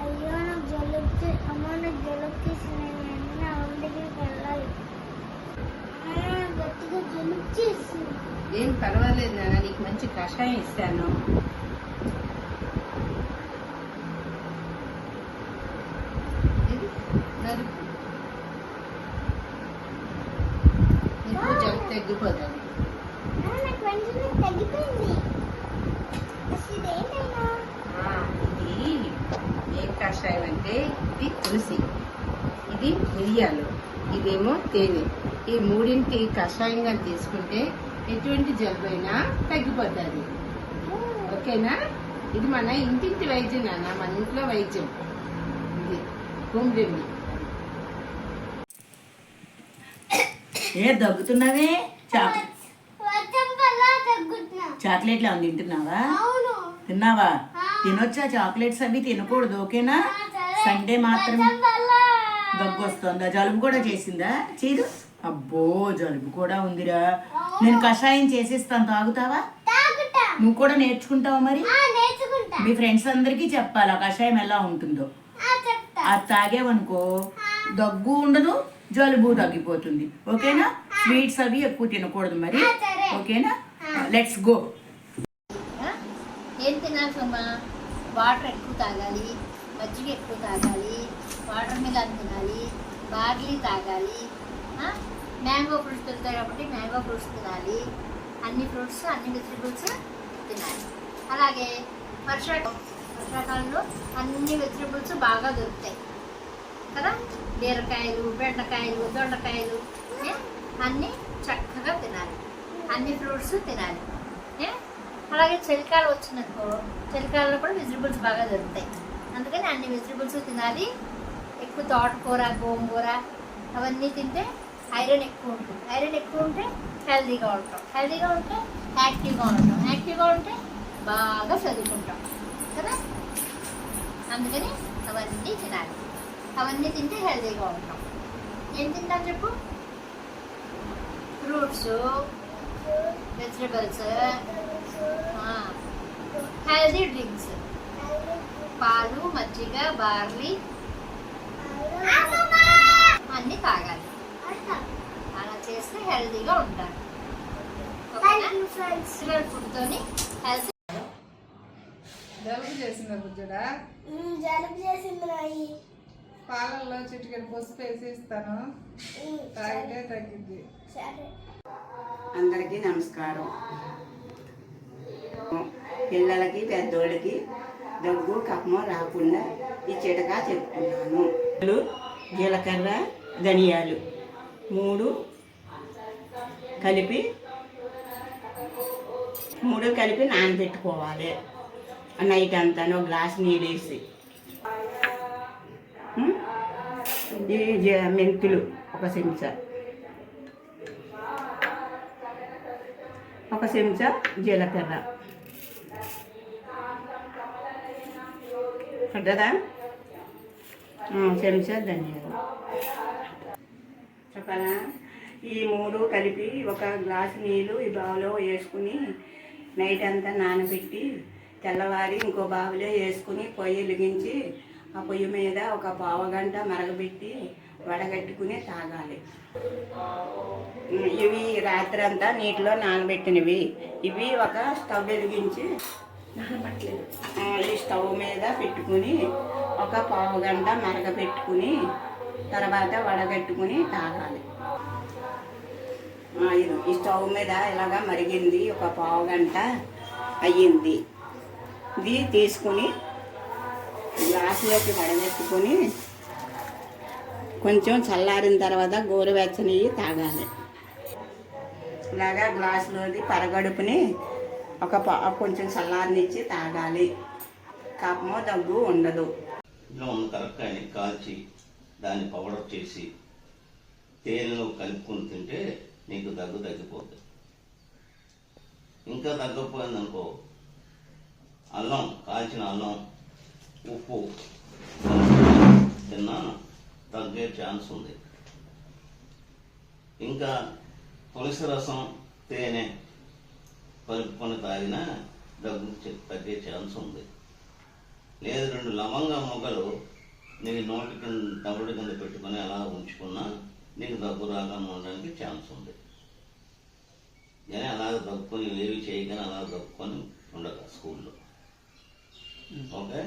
అయ్యో నాకు జలుబు అమ్మ, నాకు జలుబు తీసింది. నా వాళ్ళ దగ్గరికి వెళ్ళాలి. గట్టిగా జలుబు చేసింది. ఏం పర్వాలేదు నాన్న, నీకు మంచి కషాయం ఇస్తాను. నీకు జలుబు తగ్గిపోతుంది. నాకు వెంటనే తగ్గిపోయింది. అసలు ఇదేంటైనా ఇది ఏం కషాయం అంటే, ఇది తులసి, ఇది మిరియాలు, ఇదేమో తేనె. ఈ మూడింటి కషాయంగా తీసుకుంటే ఎటువంటి జలుబు అయినా తగ్గిపోతుంది. ఓకేనా? ఇది మన ఇంటింటి వైద్యం నాన్న, మన ఇంట్లో వైద్యం. ఇది హోమ్ రెమెడీ. ఏ దగ్గుతున్నావే? వర్షం వల్ల తగ్గుతున్నా. చాక్లెట్లు అవి తింటున్నావా? అవును. తిన్నావా? తినొచ్చా? చాక్లెట్స్ అవి తినకూడదు, ఓకేనా? సండే మాత్రం వర్షం వల్ల దగ్గు వస్తుందా? జలుబు కూడా చేసిందా? చీరు. అబ్బో, జలుబు కూడా ఉందిరా. నేను కషాయం చేసిస్తాను, తాగుతావా? తాగుతా. నువ్వు కూడా నేర్చుకుంటావా మరి? నేర్చుకుంటా. మీ ఫ్రెండ్స్ అందరికీ చెప్పాలి ఆ కషాయం ఎలా ఉంటుందో. చెప్తా. అది తాగేవనుకో దగ్గు ఉండదు, జలుబు తగ్గిపోతుంది. ఓకేనా? స్వీట్స్ అవి ఎక్కువ తినకూడదు మరి, ఓకేనా? Let's go. ఏం తినాలి సోమా? వాటర్ ఎక్కువ తాగాలి, మజ్జిగ ఎక్కువ తాగాలి, వాటర్ మిలన్ తినాలి, బార్లీ తాగాలి, మ్యాంగో ఫ్రూట్స్ దొరుకుతాయి కాబట్టి మ్యాంగో ఫ్రూట్స్ తినాలి, అన్ని ఫ్రూట్స్ అన్ని వెజిటబుల్స్ తినాలి. అలాగే వర్షాకాలంలో అన్ని వెజిటబుల్స్ బాగా దొరుకుతాయి కదా, బీరకాయలు, బెండకాయలు, దొండకాయలు అన్నీ చక్కగా తినాలి, అన్ని ఫ్రూట్స్ తినాలి. అలాగే చలికాలం వచ్చిందనుకో, చలికాలంలో కూడా వెజిటబుల్స్ బాగా దొరుకుతాయి, అందుకని అన్ని వెజిటబుల్స్ తినాలి. ఎక్కువ తోటకూర, గోంగూర అవన్నీ తింటే ఐరన్ ఎక్కువ ఉంటుంది. ఐరన్ ఎక్కువ ఉంటే హెల్తీగా ఉంటాం, హెల్తీగా ఉంటే యాక్టివ్గా ఉంటాం, యాక్టివ్గా ఉంటే బాగా చదువుకుంటాం కదా, అందుకని అవన్నీ తినాలి. అవన్నీ తింటే హెల్తీగా ఉంటాం. ఏం తింటాం చెప్పు? ఫ్రూట్స్, వెజిటబుల్స్, హెల్తీ డ్రింక్స్, పాలు, మజ్జిగ, బార్లీ అన్నీ తాగాలి. అలా చేస్తే హెల్తీగా ఉంటారు. ఫుడ్తోని హెల్తీ. జలుబు చేసిందా బుజ్జుడా? జలుబు చేసింది రాయి. పాలల్లో చిటికెడు పసుపు వేసి ఇస్తాను, తాగితే తగ్గిద్ది. సరే. అందరికీ నమస్కారం. పిల్లలకి పెద్దోళ్ళకి దగ్గు కఫము రాకుండా ఈ చిటకా చెప్పుకున్నాను. జీలకర్ర, ధనియాలు 3 కలిపి నానబెట్టుకోవాలి. నైట్ అంతాను గ్లాస్ నీళ్ళు వేసి. ఈ మెంతులు 1 చెంచా, 1 చెంచా జీలకర్ర కదా, చెంచా ధనియాలు. చెప్పనా? ఈ 3 కలిపి 1 గ్లాసు నీళ్ళు ఈ బావులో వేసుకుని నైట్ అంతా నానబెట్టి తెల్లవారి ఇంకో బావులో వేసుకుని పొయ్యి వెలిగించి ఆ పొయ్యి మీద 1 పావు గంట మరగబెట్టి వడగట్టుకుని తాగాలి. ఇవి రాత్రి అంతా నీటిలో నానబెట్టినవి. ఇవి 1 స్టవ్ వెలిగించి ఈ స్టవ్ మీద పెట్టుకుని 1 పావు గంట మరగబెట్టుకుని తర్వాత వడగట్టుకుని తాగాలి. ఈ స్టవ్ మీద ఇలాగా మరిగింది, 1 పావు గంట అయ్యింది. ఇది తీసుకుని గ్లాసులోకి వడగట్టుకుని కొంచెం చల్లారిన తర్వాత గోరువెచ్చని తాగాలి. ఇలాగా గ్లాసులోది పరగడుపుని కొంచెం చల్లారనిచ్చి తాగాలి. కఫము దగ్గు ఉండదు. కరక్కాయని కాల్చి దాన్ని పౌడర్ చేసి తేనెలో కలుపుకొని తింటే నీకు దగ్గు తగ్గిపోతుంది. ఇంకా తగ్గకపోయిందనుకో, అల్లం, కాల్చిన అల్లం, ఉప్పు తిన్నా తగ్గే ఛాన్స్ ఉంది. ఇంకా తులసి రసం, తేనె కలుపుకొని తాగినా దగ్గు తగ్గే ఛాన్స్ ఉంది. లేదు 2 లవంగా మొగ్గలు నీ నోటికి దవడ కింద పెట్టుకొని అలా ఉంచుకున్నా నీకు దగ్గు రాకుండా ఉండడానికి ఛాన్స్ ఉంది. కానీ అలాగ దగ్గుకొని ఏవి చేయగానే అలా దగ్గుకొని ఉండదు స్కూల్లో. ఓకే.